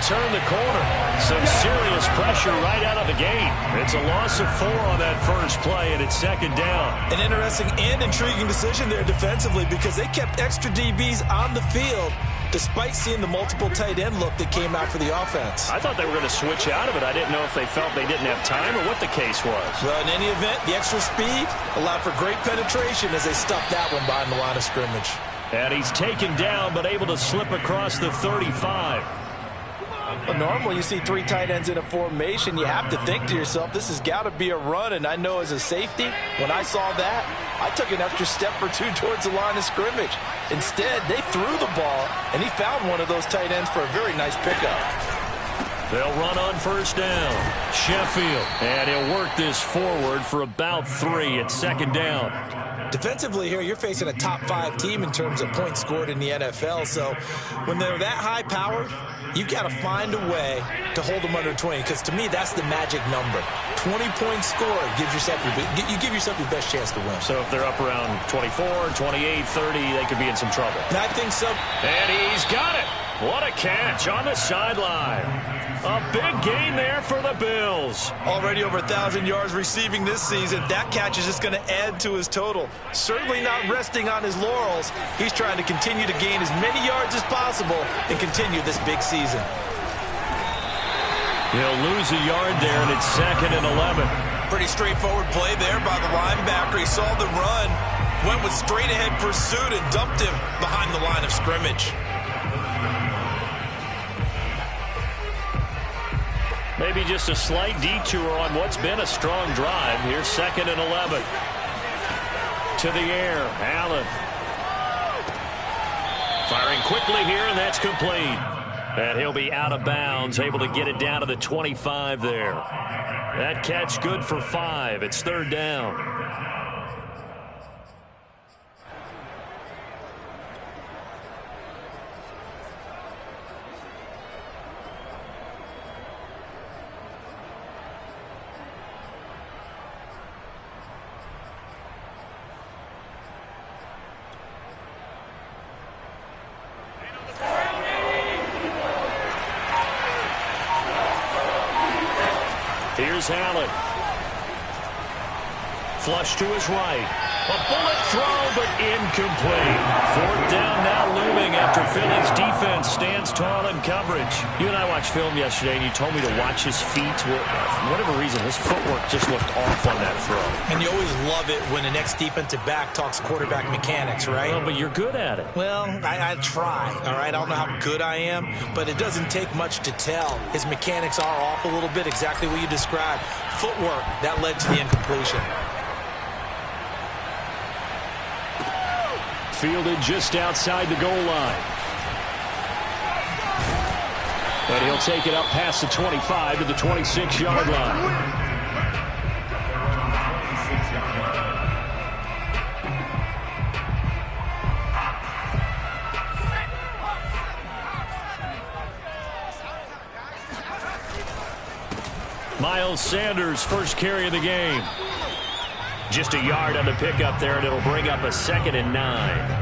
turn the corner. Some serious pressure right out of the gate. It's a loss of 4 on that first play, and it's second down. An interesting and intriguing decision there defensively because they kept extra DBs on the field despite seeing the multiple tight end look that came out for the offense. I thought they were going to switch out of it. I didn't know if they felt they didn't have time or what the case was. Well, in any event, the extra speed allowed for great penetration as they stuffed that one behind the line of scrimmage. And he's taken down, but able to slip across the 35. Well, normally you see 3 tight ends in a formation. You have to think to yourself, this has got to be a run. And I know as a safety, when I saw that, I took an extra step or 2 towards the line of scrimmage. Instead, they threw the ball, and he found one of those tight ends for a very nice pickup. They'll run on first down. Sheffield. And he'll work this forward for about 3 at second down. Defensively here, you're facing a top 5 team in terms of points scored in the NFL. So when they're that high powered, you've got to find a way to hold them under 20, because to me, that's the magic number. 20 points scored gives yourself you give yourself your best chance to win. So if they're up around 24, 28, 30, they could be in some trouble. I think so. And he's got it. What a catch on the sideline. A big gain there for the Bills. Already over 1,000 yards receiving this season. That catch is just going to add to his total. Certainly not resting on his laurels. He's trying to continue to gain as many yards as possible and continue this big season. He'll lose a yard there, and it's second and 11. Pretty straightforward play there by the linebacker. He saw the run, went with straight-ahead pursuit, and dumped him behind the line of scrimmage. Maybe just a slight detour on what's been a strong drive. Here's second and 11. To the air, Allen. Firing quickly here, and that's complete. And he'll be out of bounds, able to get it down to the 25 there. That catch good for 5. It's third down. Here's Allen. Flush to his right. A bullet throw, but incomplete. Fourth down now looming after Philly's defense stands tall in coverage. You and I watched film yesterday, and you told me to watch his feet. For whatever reason, his footwork just looked off on that throw. And you always love it when an ex-defensive back talks quarterback mechanics, right? Well, but you're good at it. Well, I try, all right? I don't know how good I am, but it doesn't take much to tell. His mechanics are off a little bit, exactly what you described. Footwork, that led to the incompletion. Fielded just outside the goal line. And he'll take it up past the 25 to the 26-yard line. Miles Sanders, first carry of the game. Just a yard on the pickup there, and it'll bring up a second and 9.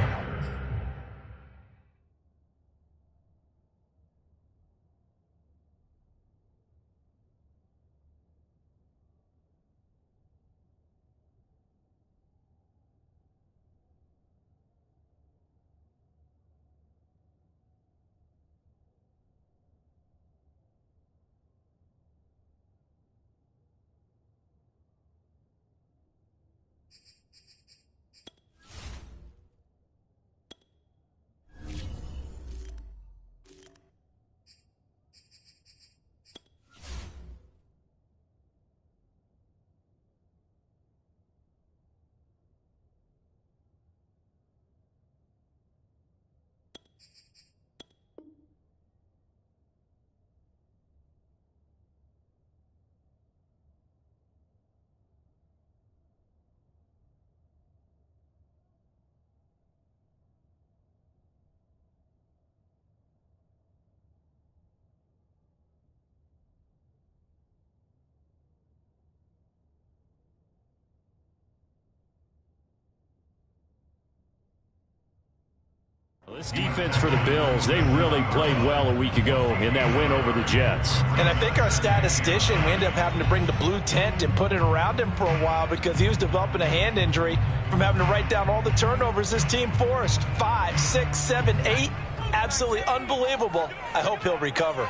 This defense for the Bills, they really played well a week ago in that win over the Jets. And I think our statistician, we ended up having to bring the blue tent and put it around him for a while because he was developing a hand injury from having to write down all the turnovers this team forced. 5, 6, 7, 8. Absolutely unbelievable. I hope he'll recover.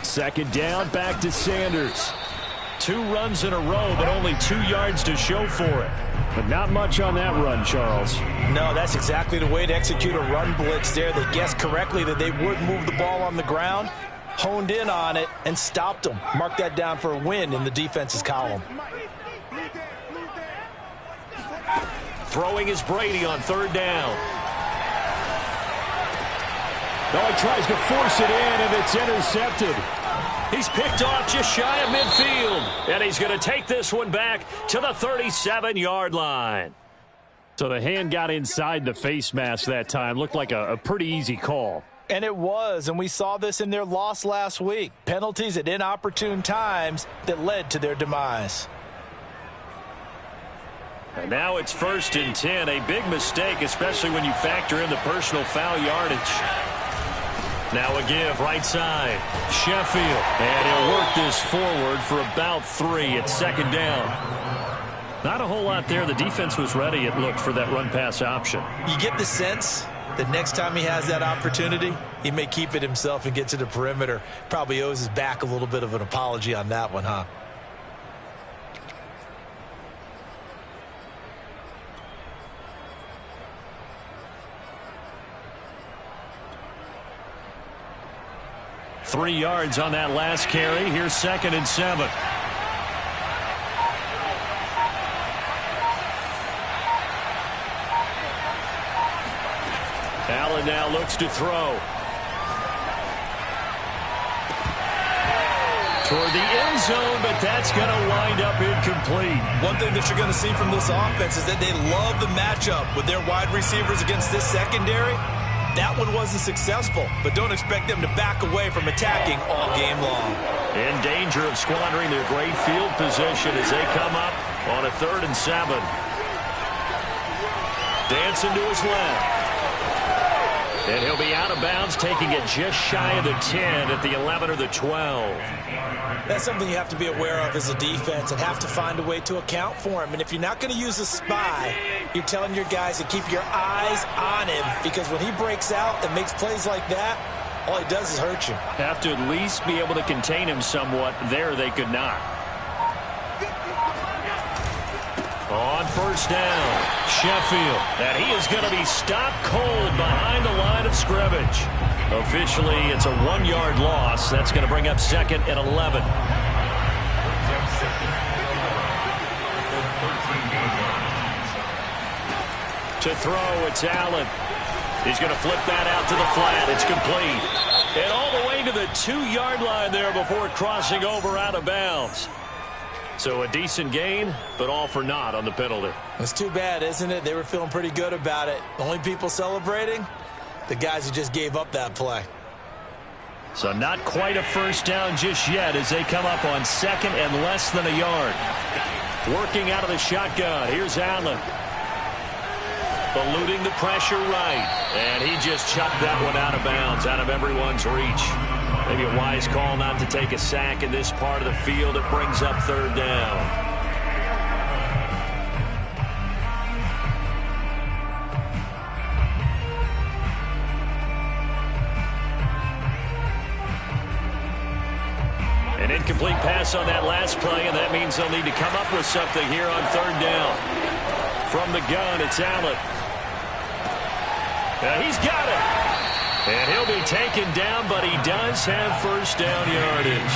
Second down, back to Sanders. 2 runs in a row, but only 2 yards to show for it. But not much on that run, Charles. No, that's exactly the way to execute a run blitz there. They guessed correctly that they would move the ball on the ground, honed in on it, and stopped them. Mark that down for a win in the defense's column. Throwing is Brady on 3rd down. Oh, he tries to force it in, and it's intercepted. He's picked off just shy of midfield. And he's going to take this one back to the 37-yard line. So the hand got inside the face mask that time. Looked like a pretty easy call. And it was, and we saw this in their loss last week. Penalties at inopportune times that led to their demise. And now it's 1st and 10. A big mistake, especially when you factor in the personal foul yardage. Now a give, right side. Sheffield. And he'll work this forward for about 3 at 2nd down. Not a whole lot there. The defense was ready, it looked, for that run-pass option. You get the sense that next time he has that opportunity, he may keep it himself and get to the perimeter. Probably owes his back a little bit of an apology on that one, huh? Three yards on that last carry. Here's 2nd and 7. Allen now looks to throw. Toward the end zone, but that's going to wind up incomplete. One thing that you're going to see from this offense is that they love the matchup with their wide receivers against this secondary. That one wasn't successful, but don't expect them to back away from attacking all game long. In danger of squandering their great field position as they come up on a 3rd and 7. Dancing to his left. And he'll be out of bounds, taking it just shy of the 10 at the 11 or the 12. That's something you have to be aware of as a defense and have to find a way to account for him. And if you're not going to use a spy, you're telling your guys to keep your eyes on him, because when he breaks out and makes plays like that, all he does is hurt you. Have to at least be able to contain him somewhat. There they could not. On 1st down, Sheffield. And he is going to be stopped cold behind the line of scrimmage. Officially, it's a 1-yard loss. That's going to bring up 2nd and 11. To throw, it's Allen. He's going to flip that out to the flat. It's complete. And all the way to the 2-yard line there before crossing over out of bounds. So a decent gain, but all for naught on the penalty. It's too bad, isn't it? They were feeling pretty good about it. The only people celebrating, the guys who just gave up that play. So not quite a 1st down just yet as they come up on 2nd and less than a yard. Working out of the shotgun. Here's Allen. Eluding the pressure right. And he just chucked that one out of bounds, out of everyone's reach. Maybe a wise call not to take a sack in this part of the field. It brings up 3rd down. An incomplete pass on that last play, and that means they'll need to come up with something here on 3rd down. From the gun, it's Allen. He's got it. And he'll be taken down, but he does have 1st down yardage.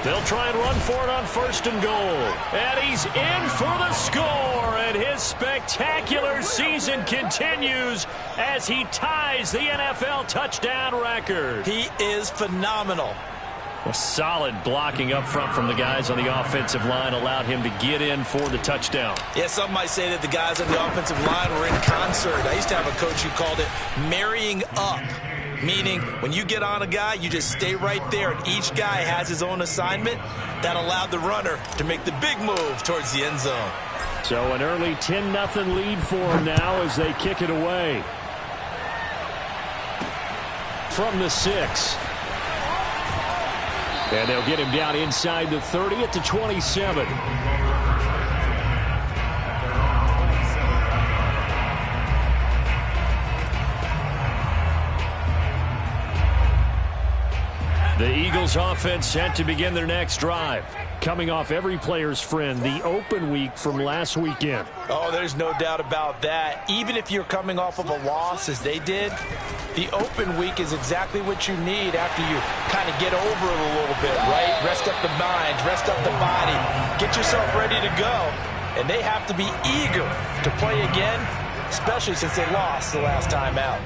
They'll try and run for it on 1st and goal. And he's in for the score. And his spectacular season continues as he ties the NFL touchdown record. He is phenomenal. A solid blocking up front from the guys on the offensive line allowed him to get in for the touchdown. Yeah, some might say that the guys on the offensive line were in concert. I used to have a coach who called it marrying up, meaning when you get on a guy, you just stay right there, and each guy has his own assignment. That allowed the runner to make the big move towards the end zone. So an early 10-0 lead for them now as they kick it away. From the 6. And they'll get him down inside the 30 at the 27. The Eagles offense set to begin their next drive. Coming off every player's friend, the open week from last weekend. Oh, there's no doubt about that. Even if you're coming off of a loss as they did, the open week is exactly what you need after you kind of get over it a little bit, right? Rest up the mind, rest up the body, get yourself ready to go. And they have to be eager to play again, especially since they lost the last time out.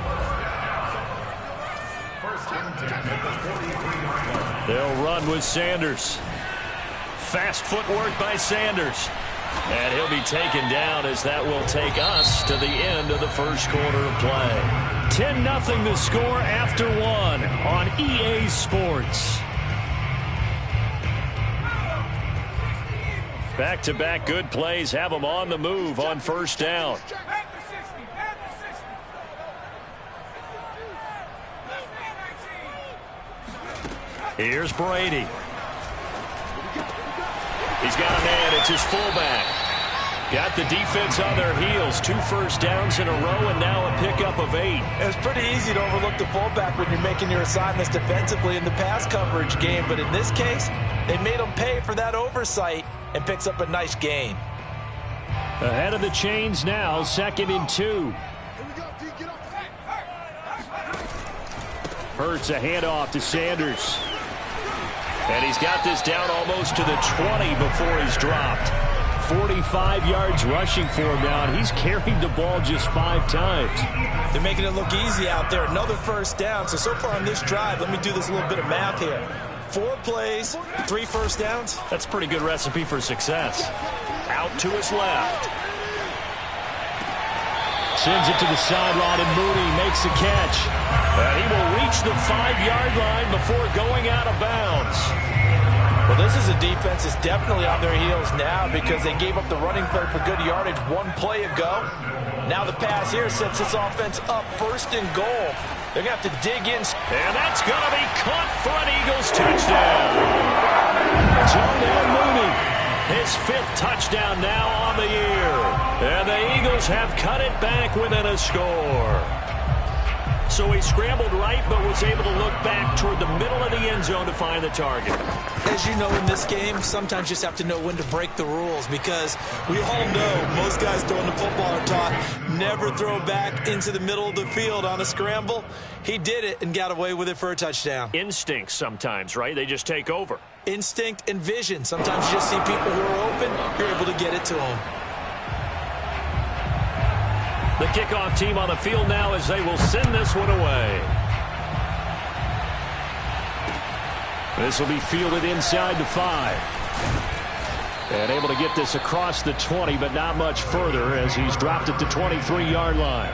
They'll run with Sanders. Fast footwork by Sanders. And he'll be taken down as that will take us to the end of the first quarter of play. 10-0 the score after 1 on EA Sports. Back-to-back good plays have them on the move on first down. Here's Brady. He's got a man. It's his fullback. Got the defense on their heels. 2 first downs in a row and now a pickup of 8. It's pretty easy to overlook the fullback when you're making your assignments defensively in the pass coverage game. But in this case, they made him pay for that oversight and picks up a nice gain. Ahead of the chains now, 2nd and 2. Hurts a handoff to Sanders. And he's got this down almost to the 20 before he's dropped. 45 yards rushing for him now, and he's carried the ball just 5 times. They're making it look easy out there. Another first down. So far on this drive, let me do this little bit of math here. 4 plays, 3 first downs. That's a pretty good recipe for success. Out to his left. Sends it to the sideline, and Mooney makes the catch. And he will reach the 5-yard line before going out of bounds. Well, this is a defense that's definitely on their heels now because they gave up the running play for good yardage 1 play ago. Now the pass here sets this offense up 1st and goal. They're going to have to dig in. And that's going to be caught for an Eagles touchdown. Darnell Mooney, his 5th touchdown now on the year. And the Eagles have cut it back within a score. So he scrambled right, but was able to look back toward the middle of the end zone to find the target. As you know, in this game, sometimes you just have to know when to break the rules because we all know most guys throwing the football are taught never throw back into the middle of the field on a scramble. He did it and got away with it for a touchdown. Instincts sometimes, right? They just take over. Instinct and vision. Sometimes you just see people who are open, you're able to get it to them. The kickoff team on the field now as they will send this one away. This will be fielded inside the 5. And able to get this across the 20, but not much further as he's dropped it to 23-yard line.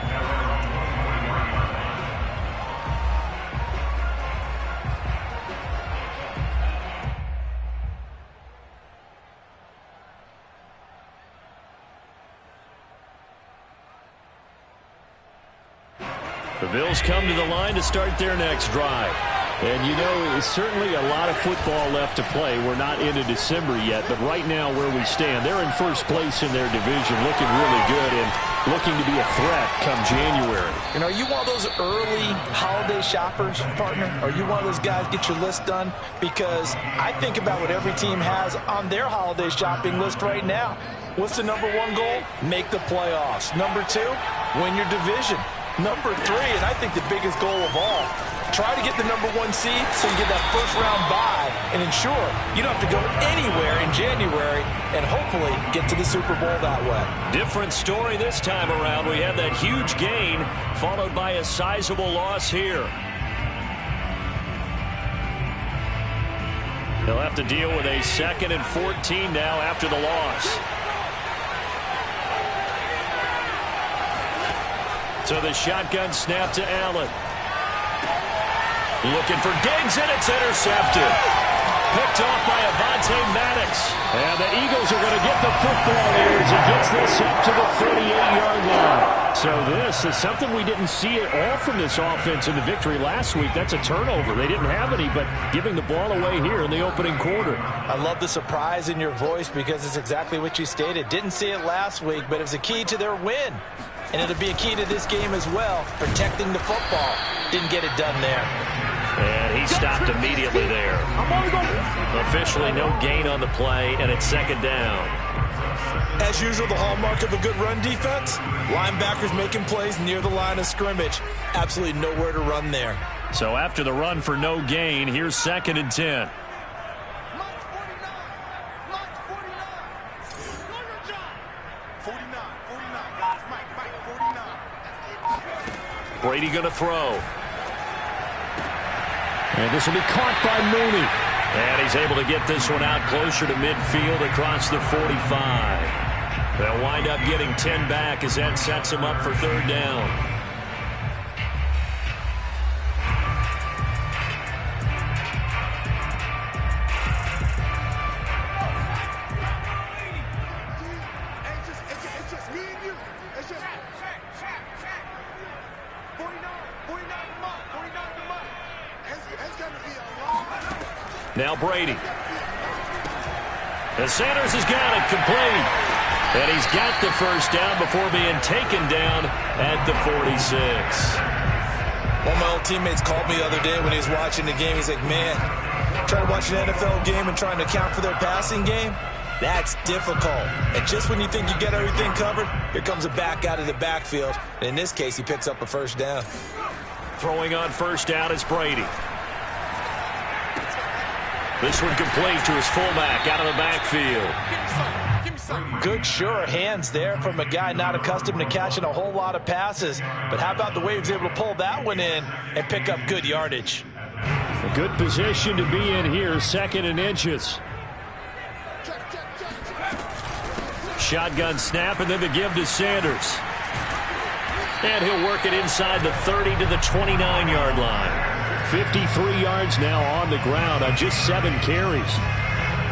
The Bills come to the line to start their next drive. And you know, it's certainly a lot of football left to play. We're not into December yet, but right now where we stand, they're in first place in their division, looking really good and looking to be a threat come January. You know, are you one of those early holiday shoppers, partner? Are you one of those guys get your list done? Because I think about what every team has on their holiday shopping list right now. What's the number 1 goal? Make the playoffs. Number 2, win your division. Number 3, and I think the biggest goal of all, try to get the number 1 seed so you get that first-round bye and ensure you don't have to go anywhere in January and hopefully get to the Super Bowl that way. Different story this time around. We have that huge gain followed by a sizable loss here. They'll have to deal with a 2nd and 14 now after the loss. So the shotgun snap to Allen. Looking for Diggs, and it's intercepted. Picked off by Avonte Maddox. And the Eagles are going to get the football here as he gets this up to the 38-yard line. So this is something we didn't see at all from this offense in the victory last week. That's a turnover. They didn't have any, but giving the ball away here in the opening quarter. I love the surprise in your voice because it's exactly what you stated. Didn't see it last week, but it was a key to their win. And it'll be a key to this game as well, protecting the football. Didn't get it done there. And he stopped immediately there. Officially no gain on the play, and it's 2nd down. As usual, the hallmark of a good run defense, linebackers making plays near the line of scrimmage. Absolutely nowhere to run there. So after the run for no gain, here's 2nd and 10. Brady going to throw. And this will be caught by Mooney. And he's able to get this one out closer to midfield across the 45. They'll wind up getting 10 back as that sets him up for 3rd down. Now Brady. And Sanders has got it complete. And he's got the 1st down before being taken down at the 46. One of my old teammates called me the other day when he was watching the game. He's like, man, trying to watch an NFL game and trying to account for their passing game, that's difficult. And just when you think you get everything covered, here comes a back out of the backfield. And in this case, he picks up a 1st down. Throwing on 1st down is Brady. This one complete to his fullback out of the backfield. Good, sure hands there from a guy not accustomed to catching a whole lot of passes. But how about the way he was able to pull that one in and pick up good yardage? A good position to be in here, 2nd and inches. Shotgun snap, and then the give to Sanders. And he'll work it inside the 30 to the 29-yard line. 53 yards now on the ground on just 7 carries.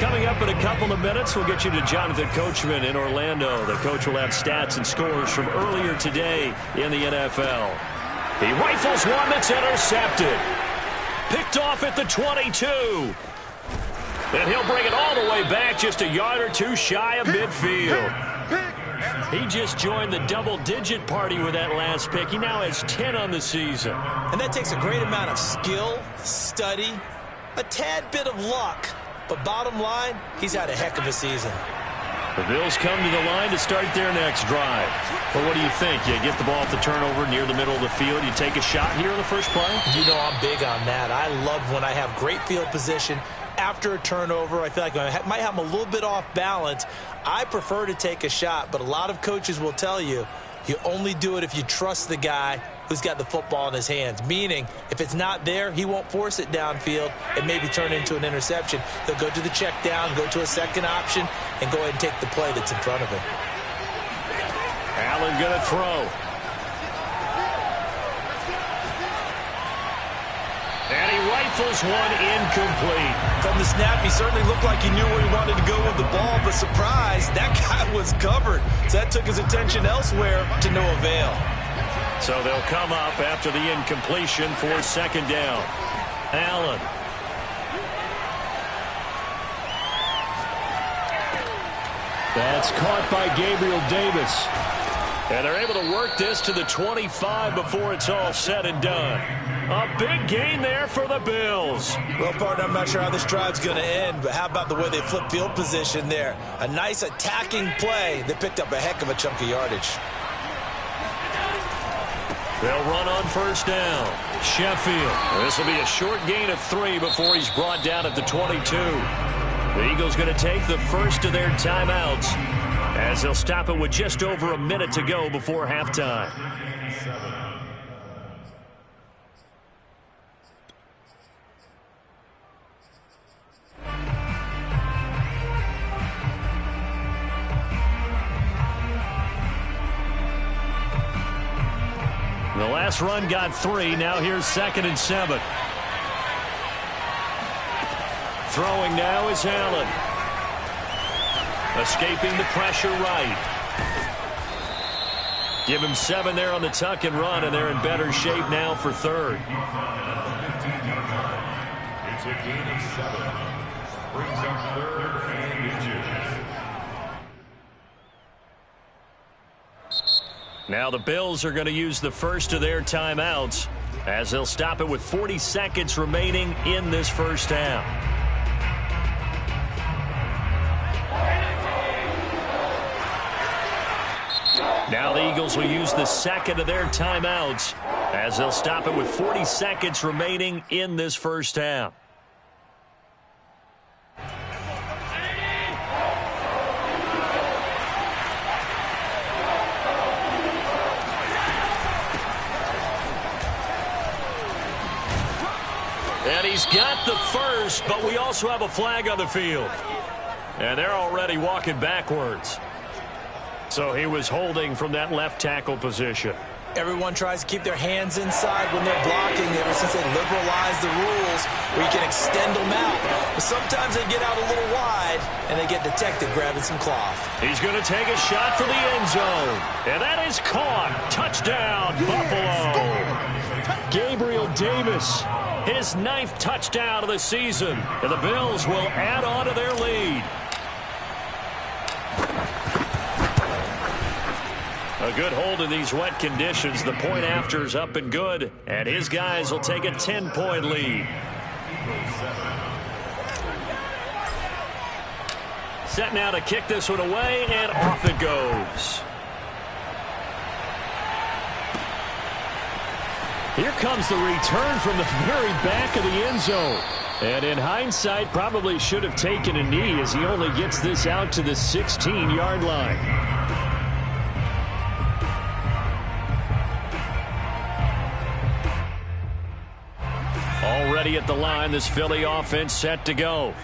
Coming up in a couple of minutes, we'll get you to Jonathan Coachman in Orlando. The coach will have stats and scores from earlier today in the NFL. He rifles one that's intercepted. Picked off at the 22. And he'll bring it all the way back just a yard or two shy of midfield. He just joined the double-digit party with that last pick. He now has 10 on the season. And that takes a great amount of skill, study, a tad bit of luck. But bottom line, he's had a heck of a season. The Bills come to the line to start their next drive. Well, what do you think? You get the ball at the turnover near the middle of the field. You take a shot here on the first play? You know I'm big on that. I love when I have great field position. After a turnover, I feel like I might have them a little bit off balance. I prefer to take a shot, but a lot of coaches will tell you, you only do it if you trust the guy who's got the football in his hands. Meaning, if it's not there, he won't force it downfield and maybe turn it into an interception. He'll go to the check down, go to a second option, and go ahead and take the play that's in front of him. Allen going to throw. And he rifles one incomplete. From the snap, he certainly looked like he knew where he wanted to go with the ball, but surprise, that guy was covered. So that took his attention elsewhere to no avail. So they'll come up after the incompletion for 2nd down. Allen. That's caught by Gabriel Davis. And they're able to work this to the 25 before it's all said and done. A big gain there for the Bills. Well, partner, I'm not sure how this drive's going to end, but how about the way they flip field position there? A nice attacking play that picked up a heck of a chunk of yardage. They'll run on 1st down. Sheffield. This will be a short gain of 3 before he's brought down at the 22. The Eagles going to take the first of their timeouts as they'll stop it with just over a minute to go before halftime. The last run got 3. Now here's 2nd and 7. Throwing now is Allen. Escaping the pressure right. Give him 7 there on the tuck and run, and they're in better shape now for 3rd. It's a gain of 7. Brings up 3rd and inches. Now the Bills are going to use the first of their timeouts as they'll stop it with 40 seconds remaining in this first half. Now the Eagles will use the second of their timeouts as they'll stop it with 40 seconds remaining in this first half. And he's got the first, but we also have a flag on the field. And they're already walking backwards. So he was holding from that left tackle position. Everyone tries to keep their hands inside when they're blocking ever since they liberalized the rules where you can extend them out. But sometimes they get out a little wide and they get detected grabbing some cloth. He's going to take a shot for the end zone. And that is caught. Touchdown, Buffalo. Gabriel Davis, his 9th touchdown of the season. And the Bills will add on to their lead. A good hold in these wet conditions. The point after is up and good. And his guys will take a 10-point lead. Set now to kick this one away, and off it goes. Here comes the return from the very back of the end zone. And in hindsight, probably should have taken a knee as he only gets this out to the 16-yard line. Already at the line, this Philly offense set to go.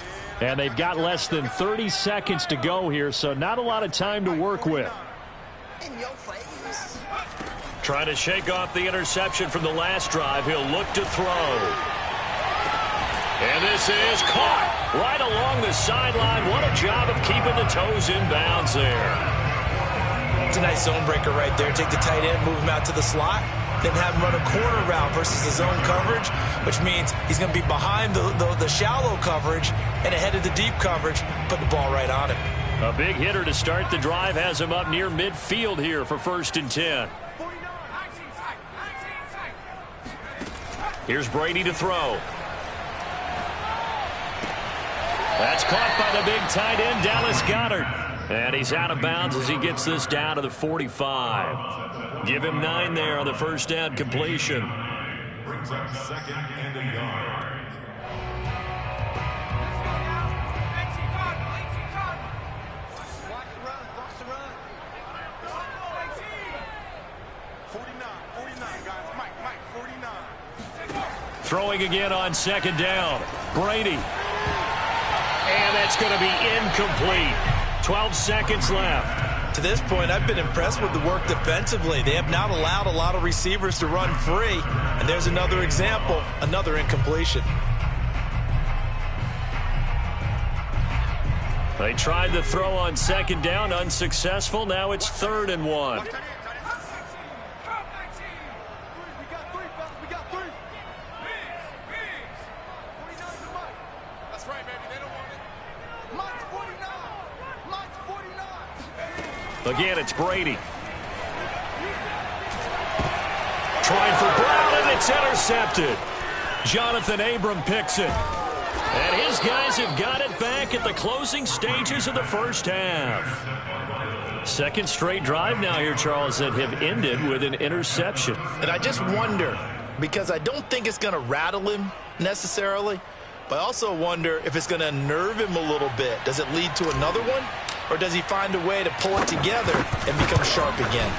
And they've got less than 30 seconds to go here, so not a lot of time to work with. Trying to shake off the interception from the last drive. He'll look to throw. And this is caught right along the sideline. What a job of keeping the toes in bounds there. It's a nice zone breaker right there. Take the tight end, move him out to the slot. Then have him run a corner route versus the zone coverage, which means he's going to be behind the shallow coverage and ahead of the deep coverage. Put the ball right on him. A big hitter to start the drive has him up near midfield here for 1st and 10. Here's Brady to throw. That's caught by the big tight end, Dallas Goedert. And he's out of bounds as he gets this down to the 45. Give him 9 there on the first down completion. Brings up 2nd and a yard. Throwing again on 2nd down. Brady. And that's going to be incomplete. 12 seconds left. To this point, I've been impressed with the work defensively. They have not allowed a lot of receivers to run free. And there's another example, another incompletion. They tried the throw on 2nd down, unsuccessful. Now it's 3rd and 1. Again, it's Brady. Trying for Brown, and it's intercepted. Jonathan Abram picks it. And his guys have got it back at the closing stages of the first half. 2nd straight drive now here, Charles, that have ended with an interception. And I just wonder, because I don't think it's going to rattle him necessarily, but I also wonder if it's going to unnerve him a little bit. Does it lead to another one? Or does he find a way to pull it together and become sharp again?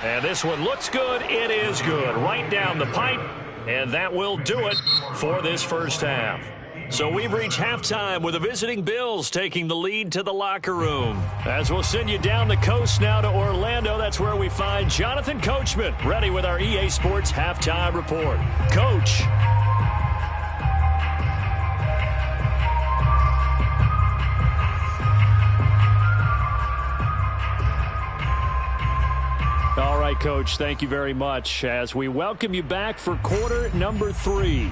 And this one looks good. It is good. Right down the pipe. And that will do it for this first half. So we've reached halftime with the visiting Bills taking the lead to the locker room. As we'll send you down the coast now to Orlando, that's where we find Jonathan Coachman ready with our EA Sports Halftime Report. Coach. All right, Coach, thank you very much as we welcome you back for quarter number 3.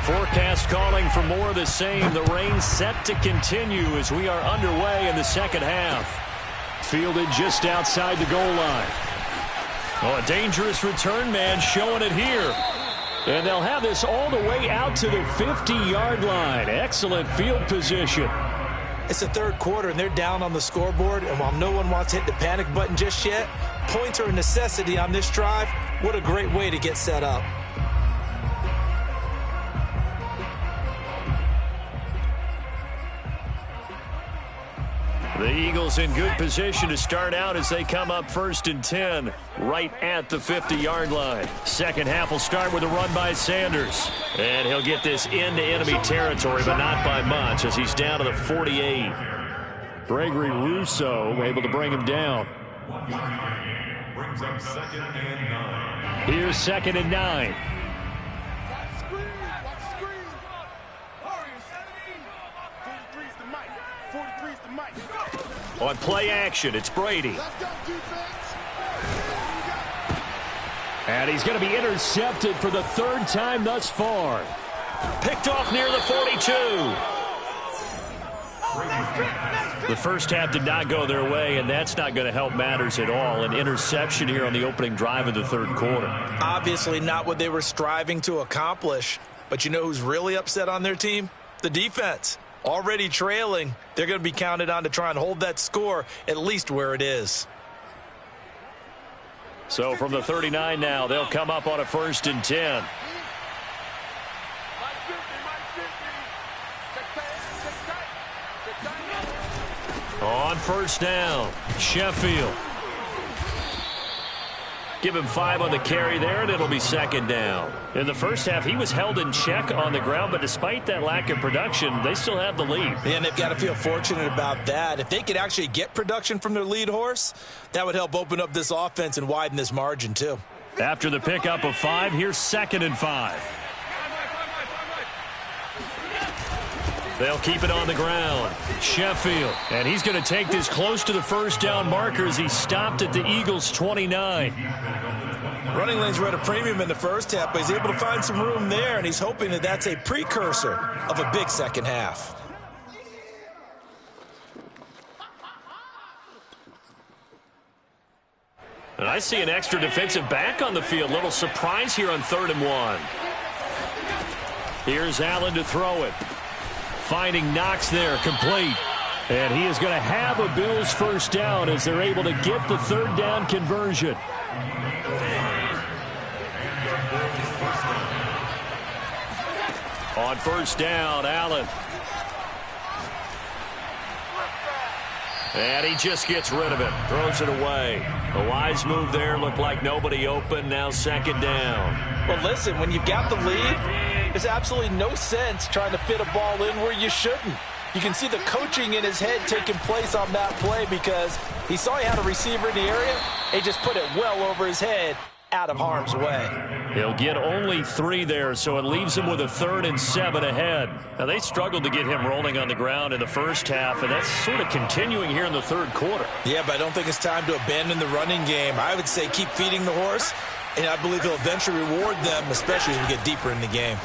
Forecast calling for more of the same. The rain set to continue as we are underway in the second half. Fielded just outside the goal line. Oh, a dangerous return man showing it here. And they'll have this all the way out to the 50-yard line. Excellent field position. It's the third quarter, and they're down on the scoreboard. And while no one wants to hit the panic button just yet, points are a necessity on this drive. What a great way to get set up. The Eagles in good position to start out as they come up 1st and 10 right at the 50-yard line. Second half will start with a run by Sanders. And he'll get this into enemy territory, but not by much as he's down to the 48. Gregory Rousseau able to bring him down. Brings up 2nd and 9. Here's 2nd and 9. On play action, it's Brady. And he's going to be intercepted for the 3rd time thus far. Picked off near the 42. The first half did not go their way, and that's not going to help matters at all. An interception here on the opening drive of the 3rd quarter. Obviously not what they were striving to accomplish. But you know who's really upset on their team? The defense. Already trailing, they're going to be counted on to try and hold that score at least where it is. So from the 39 now, they'll come up on a 1st and 10. On 1st down, Sheffield. Give him 5 on the carry there, and it'll be 2nd down. In the first half, he was held in check on the ground, but despite that lack of production, they still have the lead. And they've got to feel fortunate about that. If they could actually get production from their lead horse, that would help open up this offense and widen this margin, too. After the pickup of 5, here's 2nd and 5. They'll keep it on the ground. Sheffield. And he's going to take this close to the 1st down marker as he stopped at the Eagles' 29. Running lanes were at a premium in the first half, but he's able to find some room there, and he's hoping that that's a precursor of a big second half. And I see an extra defensive back on the field. Little surprise here on 3rd and 1. Here's Allen to throw it. Finding Knox there, complete. And he is going to have a Bills 1st down as they're able to get the 3rd down conversion. On 1st down, Allen. And he just gets rid of it, throws it away. A wise move there, looked like nobody open, now 2nd down. Well, listen, when you've got the lead, there's absolutely no sense trying to fit a ball in where you shouldn't. You can see the coaching in his head taking place on that play because he saw he had a receiver in the area. He just put it well over his head, out of harm's way. He'll get only 3 there, so it leaves him with a 3rd and 7 ahead. Now, they struggled to get him rolling on the ground in the first half, and that's sort of continuing here in the 3rd quarter. Yeah, but I don't think it's time to abandon the running game. I would say keep feeding the horse, and I believe he'll eventually reward them, especially as we get deeper in the game.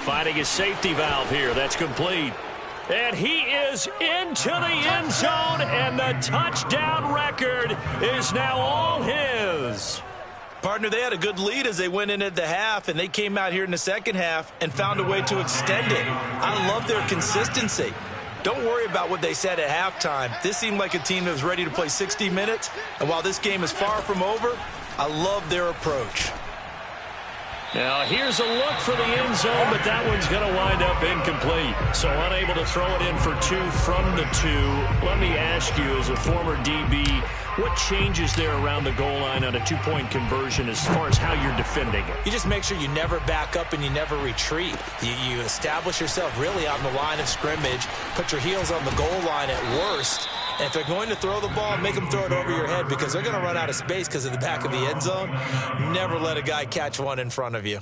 Finding his safety valve here. That's complete. And he is into the end zone, and the touchdown record is now all his. Partner, they had a good lead as they went into the half, and they came out here in the second half and found a way to extend it. I love their consistency. Don't worry about what they said at halftime. This seemed like a team that was ready to play 60 minutes, and while this game is far from over, I love their approach. Now here's a look for the end zone, but that one's going to wind up incomplete. So unable to throw it in for 2 from the 2. Let me ask you, as a former DB, what changes there around the goal line on a 2-point conversion as far as how you're defending it? You just make sure you never back up and you never retreat. You establish yourself really on the line of scrimmage, put your heels on the goal line at worst, and if they're going to throw the ball, make them throw it over your head because they're going to run out of space because of the back of the end zone. Never let a guy catch one in front of you.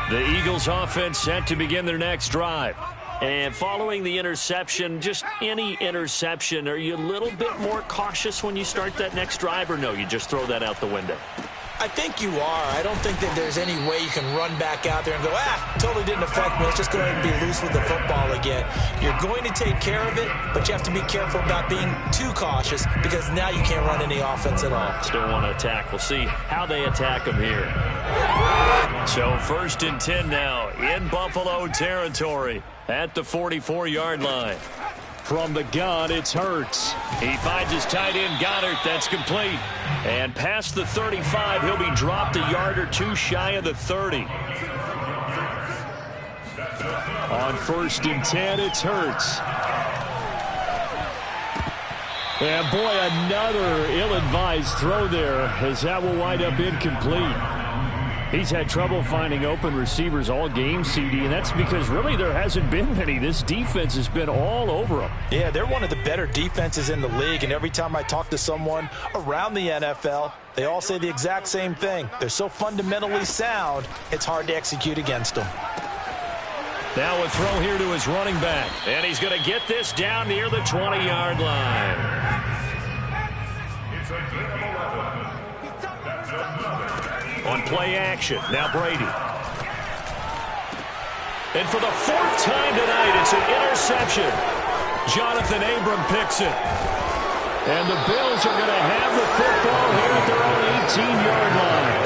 The Eagles offense set to begin their next drive. And following the interception, just any interception, are you a little bit more cautious when you start that next drive, or no, you just throw that out the window? I think you are. I don't think that there's any way you can run back out there and go, totally didn't affect me. Let's just go ahead and be loose with the football again. You're going to take care of it, but you have to be careful about being too cautious because now you can't run any offense at all. Still want to attack. We'll see how they attack them here. So 1st and 10 now in Buffalo territory at the 44-yard line. From the gun, it's Hurts. He finds his tight end, Goddard. That's complete. And past the 35, he'll be dropped a yard or 2 shy of the 30. On 1st and 10, it's Hurts. And boy, another ill-advised throw there, as that will wind up incomplete. He's had trouble finding open receivers all game, CD, and that's because really there hasn't been many. This defense has been all over them. Yeah, they're one of the better defenses in the league, and every time I talk to someone around the NFL, they all say the exact same thing. They're so fundamentally sound, it's hard to execute against them. Now a throw here to his running back, and he's going to get this down near the 20-yard line. On play action, now Brady. And for the 4th time tonight, it's an interception. Jonathan Abram picks it. And the Bills are going to have the football here at their own 18-yard line.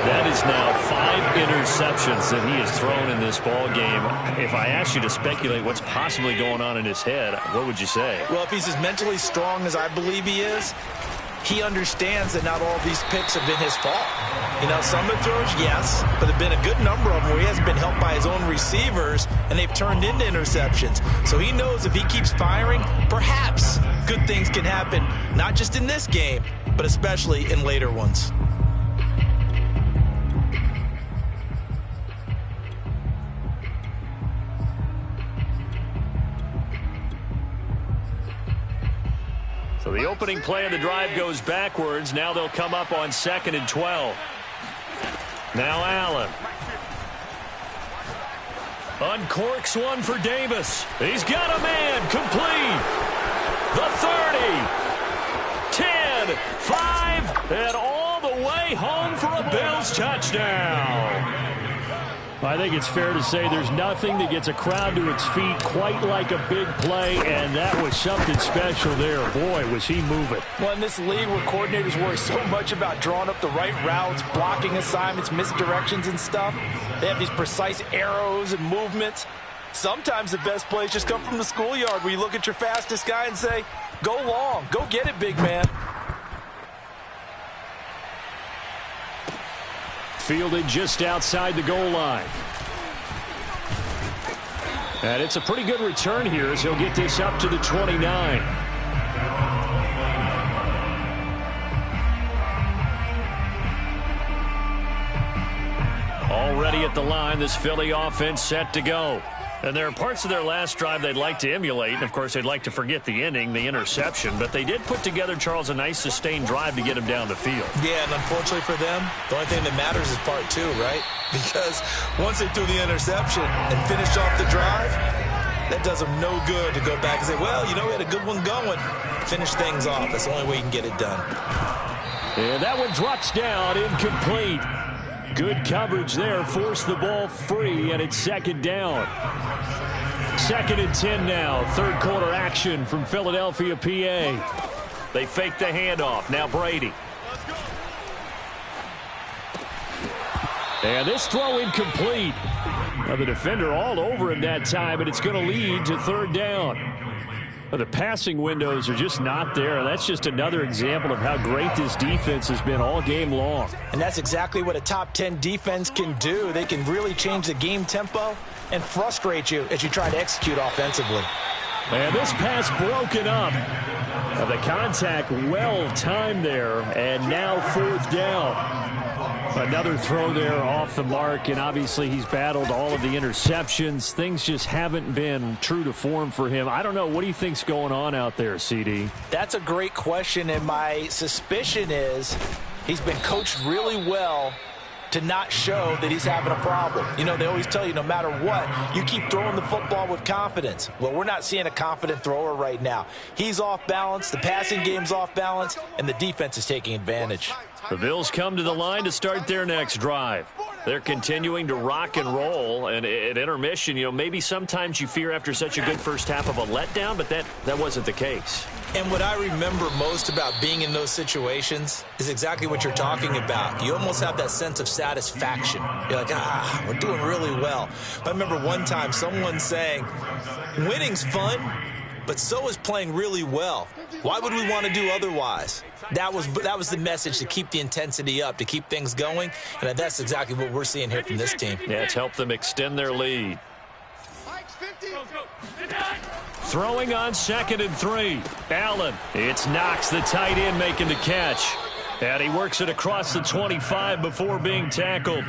That is now 5 interceptions that he has thrown in this ball game. If I asked you to speculate what's possibly going on in his head, what would you say? Well, if he's as mentally strong as I believe he is, he understands that not all these picks have been his fault. You know, some of the throws, yes, but there have been a good number of them where he hasn't been helped by his own receivers, and they've turned into interceptions. So he knows if he keeps firing, perhaps good things can happen, not just in this game, but especially in later ones. So the opening play of the drive goes backwards. Now they'll come up on 2nd and 12. Now Allen. Uncorks one for Davis. He's got a man. Complete. The 30. 10. 5. And all the way home for a Bills touchdown. I think it's fair to say there's nothing that gets a crowd to its feet quite like a big play, and that was something special there. Boy, was he moving. Well, in this league where coordinators worry so much about drawing up the right routes, blocking assignments, misdirections and stuff, they have these precise arrows and movements. Sometimes the best plays just come from the schoolyard where you look at your fastest guy and say, go long, go get it, big man. Fielded just outside the goal line. And it's a pretty good return here as he'll get this up to the 29. Already at the line, this Philly offense set to go. And there are parts of their last drive they'd like to emulate. And, of course, they'd like to forget the inning, the interception. But they did put together, Charles, a nice sustained drive to get him down the field. Yeah, and unfortunately for them, the only thing that matters is part 2, right? Because once they threw the interception and finished off the drive, that does them no good to go back and say, well, you know, we had a good one going. Finish things off. That's the only way you can get it done. And that one drops down, incomplete. Good coverage there, forced the ball free, and it's 2nd down. 2nd and 10 now, 3rd quarter action from Philadelphia, PA. They fake the handoff, now Brady. And this throw incomplete. Now the defender all over him that time, and it's going to lead to 3rd down. The passing windows are just not there. That's just another example of how great this defense has been all game long. And that's exactly what a top 10 defense can do. They can really change the game tempo and frustrate you as you try to execute offensively. And this pass broken up. The contact well timed there, and now 4th down. Another throw there off the mark, and obviously he's battled all of the interceptions. Things just haven't been true to form for him. I don't know. What do you think's going on out there, CD? That's a great question, and my suspicion is he's been coached really well to not show that he's having a problem. You know, they always tell you no matter what, you keep throwing the football with confidence. Well, we're not seeing a confident thrower right now. He's off balance, the passing game's off balance, and the defense is taking advantage. The Bills come to the line to start their next drive. They're continuing to rock and roll, and at intermission, you know, maybe sometimes you fear after such a good first half of a letdown, but that wasn't the case. And what I remember most about being in those situations is exactly what you're talking about. You almost have that sense of satisfaction. You're like, we're doing really well. I remember one time someone saying, winning's fun, but so is playing really well. Why would we want to do otherwise? That was the message, to keep the intensity up, to keep things going, and that's exactly what we're seeing here from this team. Yeah, it's helped them extend their lead. Throwing on 2nd and 3. Allen. It's Knox, the tight end, making the catch. And he works it across the 25 before being tackled.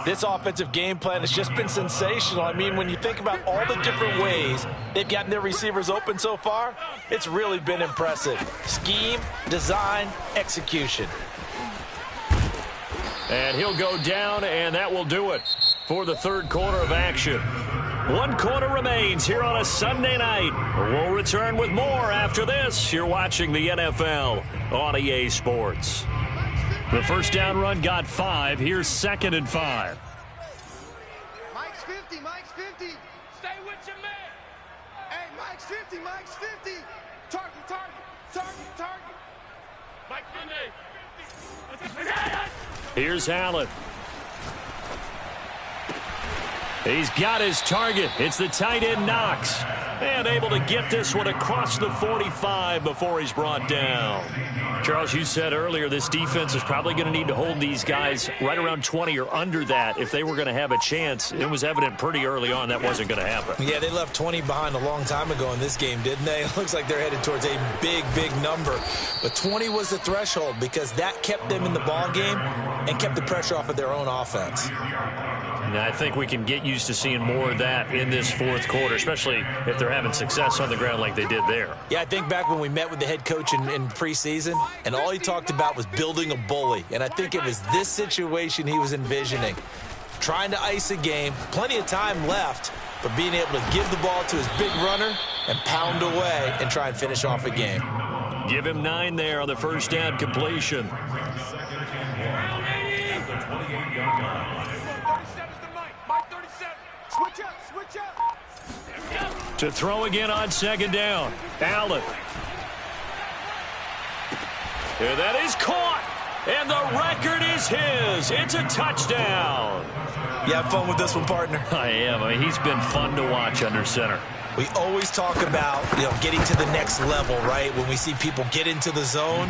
This offensive game plan has just been sensational. I mean, when you think about all the different ways they've gotten their receivers open so far, it's really been impressive. Scheme, design, execution. And he'll go down, and that will do it for the 3rd quarter of action. 1 quarter remains here on a Sunday night. We'll return with more after this. You're watching the NFL on EA Sports. The first down run got 5. Here's 2nd and 5. Mike's 50. Mike's 50. Stay with your man. Hey, Mike's 50. Mike's 50. Target. Mike 50. Here's Allen. He's got his target. It's the tight end, Knox. And able to get this one across the 45 before he's brought down. Charles, you said earlier this defense is probably going to need to hold these guys right around 20 or under that if they were going to have a chance. It was evident pretty early on that wasn't going to happen. Yeah, they left 20 behind a long time ago in this game, didn't they? It looks like they're headed towards a big number. But 20 was the threshold because that kept them in the ball game and kept the pressure off of their own offense. And I think we can get used to seeing more of that in this 4th quarter, especially if they're having success on the ground like they did there. Yeah, I think back when we met with the head coach in preseason, and all he talked about was building a bully. And I think it was this situation he was envisioning. Trying to ice a game, plenty of time left, but being able to give the ball to his big runner and pound away and try and finish off a game. Give him 9 there on the first down completion. Switch up. To throw again on 2nd down. Allen. And that is caught. And the record is his. It's a touchdown. You have fun with this one, partner? I am. I mean, he's been fun to watch under center. We always talk about, getting to the next level, right? When we see people get into the zone,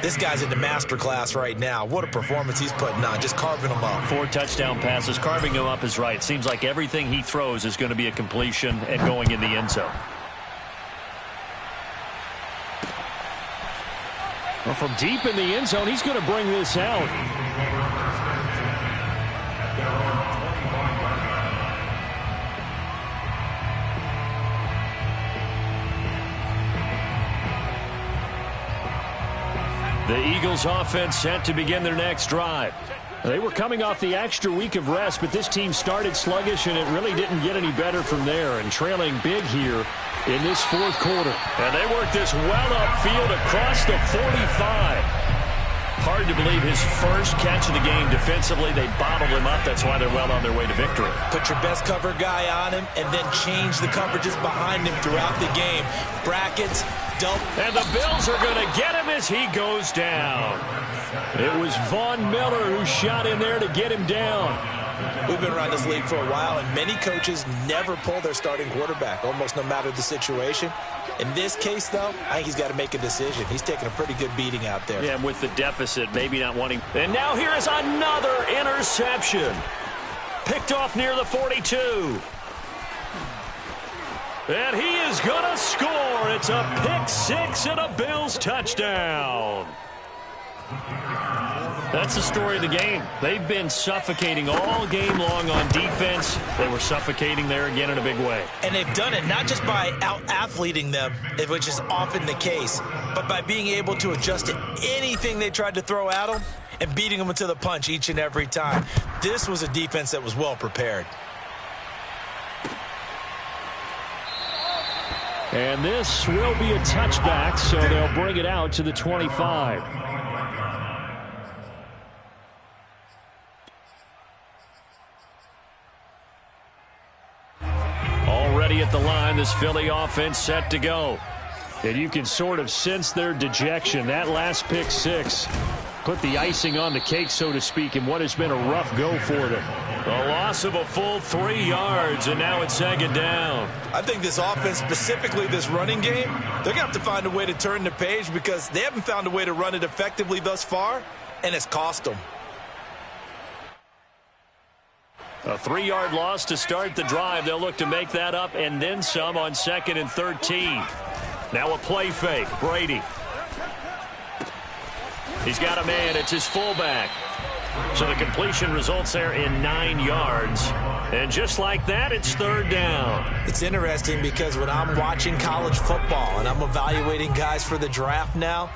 this guy's in the master class right now. What a performance he's putting on, just carving them up. 4 touchdown passes. Carving them up is right. Seems like everything he throws is going to be a completion and going in the end zone. Well, from deep in the end zone, he's going to bring this out. The Eagles offense set to begin their next drive. They were coming off the extra week of rest, but this team started sluggish, and it really didn't get any better from there, and trailing big here in this 4th quarter. And they work this well upfield across the 45. Hard to believe his first catch of the game defensively. They bottled him up. That's why they're well on their way to victory. Put your best cover guy on him and then change the coverages behind him throughout the game. Brackets, double. And the Bills are going to get him as he goes down. It was Von Miller who shot in there to get him down. We've been around this league for a while, and many coaches never pull their starting quarterback, almost no matter the situation. In this case, though, I think he's got to make a decision. He's taking a pretty good beating out there. Yeah, with the deficit, maybe not wanting. And now here is another interception. Picked off near the 42. And he is going to score. It's a pick six and a Bills touchdown. That's the story of the game. They've been suffocating all game long on defense. They were suffocating there again in a big way. And they've done it not just by out-athleting them, which is often the case, but by being able to adjust to anything they tried to throw at them and beating them to the punch each and every time. This was a defense that was well prepared. And this will be a touchback, so they'll bring it out to the 25. Already at the line, this Philly offense set to go. And you can sort of sense their dejection. That last pick six put the icing on the cake, so to speak, in what has been a rough go for them. A loss of a full 3 yards, and now it's second down. I think this offense, specifically this running game, they're going to have to find a way to turn the page because they haven't found a way to run it effectively thus far, and it's cost them. A 3-yard loss to start the drive. They'll look to make that up and then some on 2nd and 13. Now a play fake. Brady. He's got a man. It's his fullback. So the completion results there in 9 yards. And just like that, it's third down. It's interesting because when I'm watching college football and I'm evaluating guys for the draft now,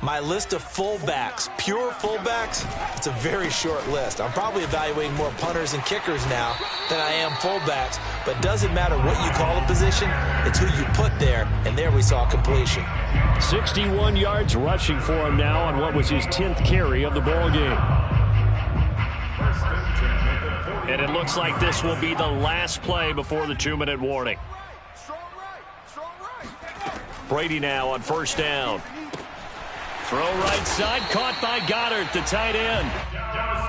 my list of fullbacks, pure fullbacks, it's a very short list. I'm probably evaluating more punters and kickers now than I am fullbacks. But it doesn't matter what you call a position, it's who you put there. And there we saw completion. 61 yards rushing for him now on what was his 10th carry of the ball game. And it looks like this will be the last play before the 2-minute warning. Brady now on first down. Throw right side, caught by Goddard, the tight end.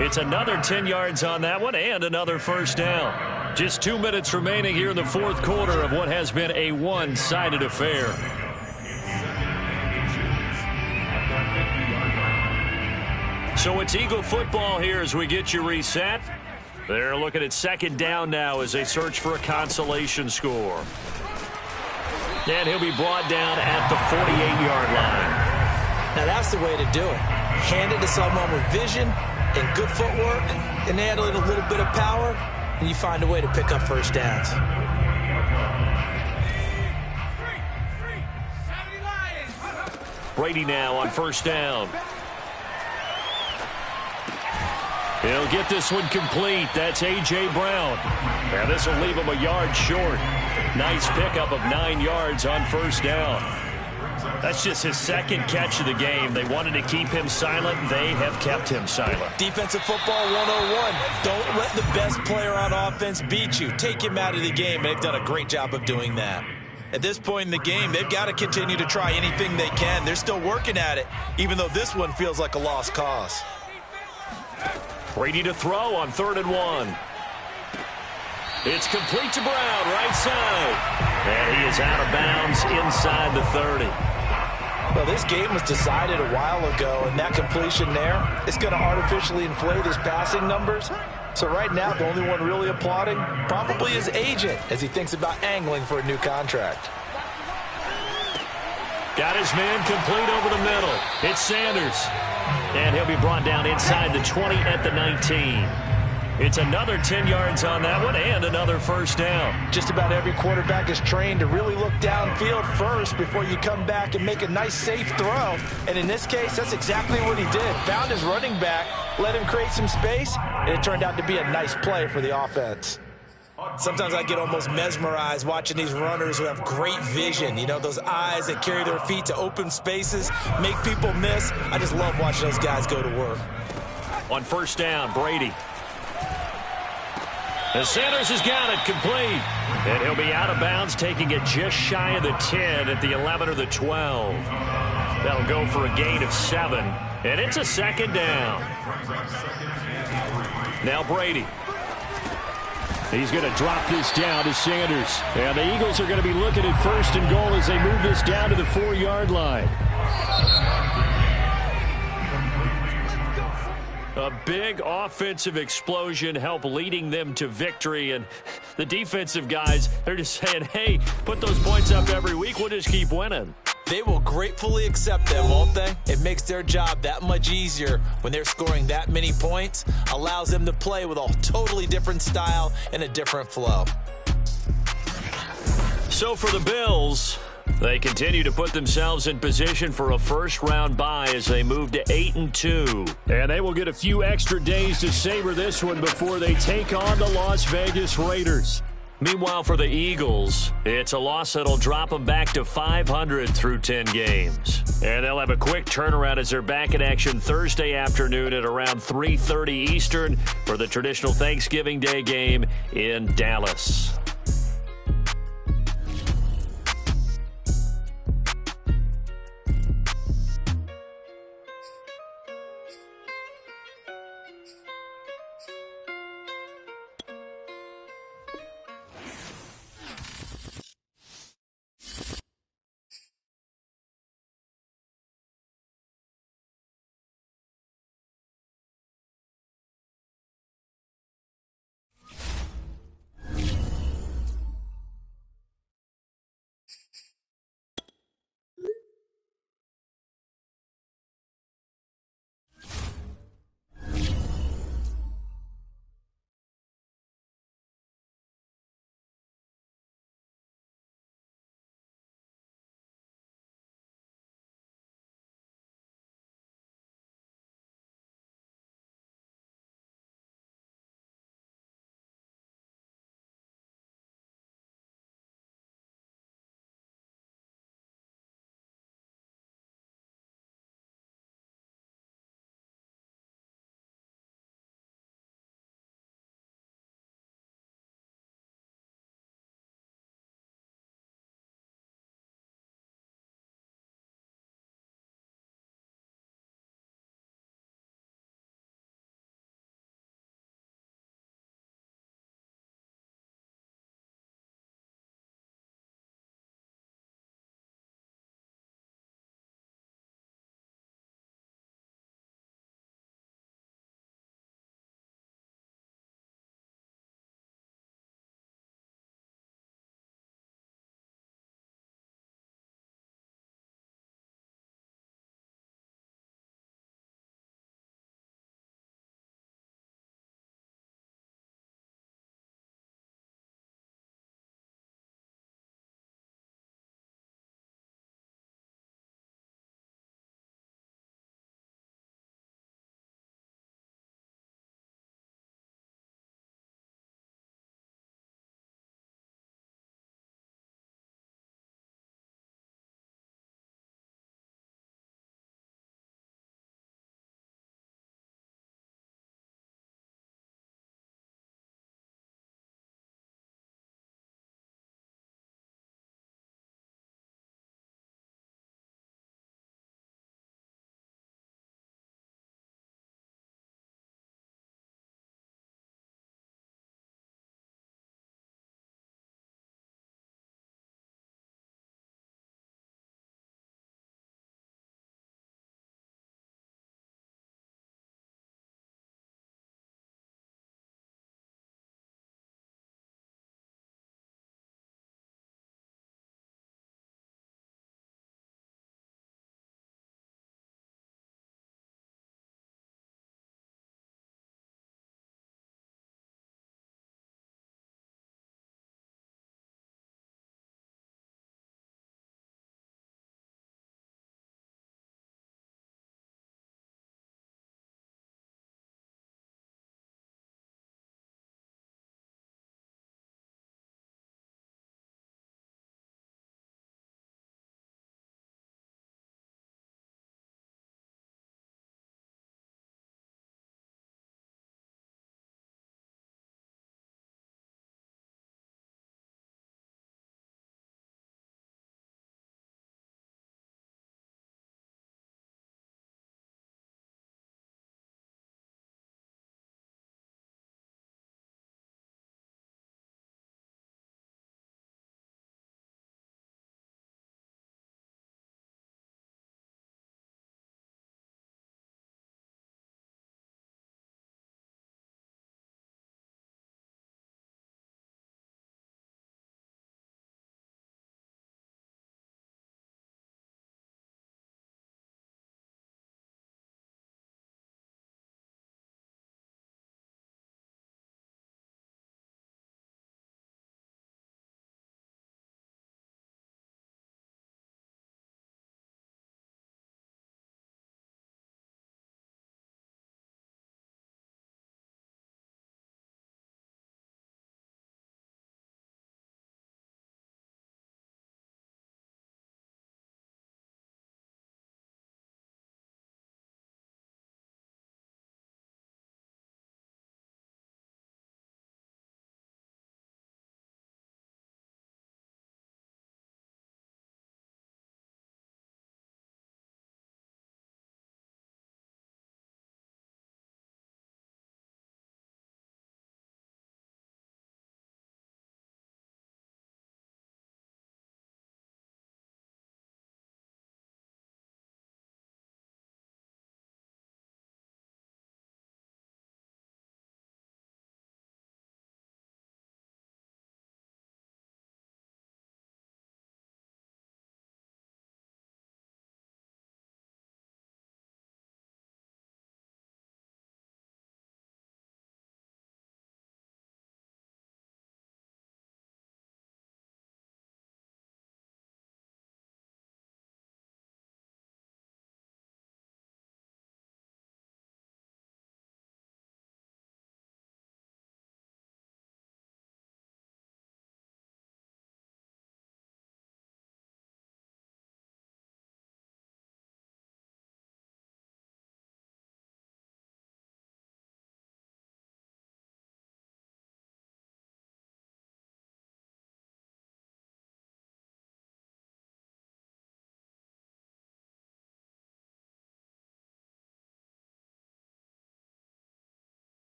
It's another 10 yards on that one and another first down. Just 2 minutes remaining here in the fourth quarter of what has been a one-sided affair. So it's Eagle football here as we get you reset. They're looking at second down now as they search for a consolation score. And he'll be brought down at the 48-yard line. Now that's the way to do it. Hand it to someone with vision and good footwork, and add a little bit of power, and you find a way to pick up first downs. Brady now on first down. He'll get this one complete. That's A.J. Brown. Now this will leave him a yard short. Nice pickup of 9 yards on first down. That's just his second catch of the game. They wanted to keep him silent. They have kept him silent. Defensive football 101. Don't let the best player on offense beat you. Take him out of the game. They've done a great job of doing that. At this point in the game, they've got to continue to try anything they can. They're still working at it, even though this one feels like a lost cause. Brady to throw on 3rd and 1. It's complete to Brown, right side. And he is out of bounds inside the 30. Well, this game was decided a while ago, and that completion there is going to artificially inflate his passing numbers. So right now, the only one really applauding probably his agent as he thinks about angling for a new contract. Got his man complete over the middle. It's Sanders. And he'll be brought down inside the 20 at the 19. It's another 10 yards on that one and another first down. Just about every quarterback is trained to really look downfield first before you come back and make a nice, safe throw. And in this case, that's exactly what he did. Found his running back, let him create some space, and it turned out to be a nice play for the offense. Sometimes I get almost mesmerized watching these runners who have great vision. You know, those eyes that carry their feet to open spaces, make people miss. I just love watching those guys go to work. On first down, Brady. And Sanders has got it complete. And he'll be out of bounds, taking it just shy of the 10 at the 11 or the 12. That'll go for a gain of 7. And it's a second down. Now Brady. He's going to drop this down to Sanders. And the Eagles are going to be looking at 1st and goal as they move this down to the 4-yard line. A big offensive explosion helped leading them to victory. And the defensive guys, they're just saying, hey, put those points up every week. We'll just keep winning. They will gratefully accept them, won't they? It makes their job that much easier when they're scoring that many points. Allows them to play with a totally different style and a different flow. So for the Bills, they continue to put themselves in position for a first-round bye as they move to 8-2. And they will get a few extra days to savor this one before they take on the Las Vegas Raiders. Meanwhile, for the Eagles, it's a loss that'll drop them back to 500 through 10 games. And they'll have a quick turnaround as they're back in action Thursday afternoon at around 3:30 Eastern for the traditional Thanksgiving Day game in Dallas.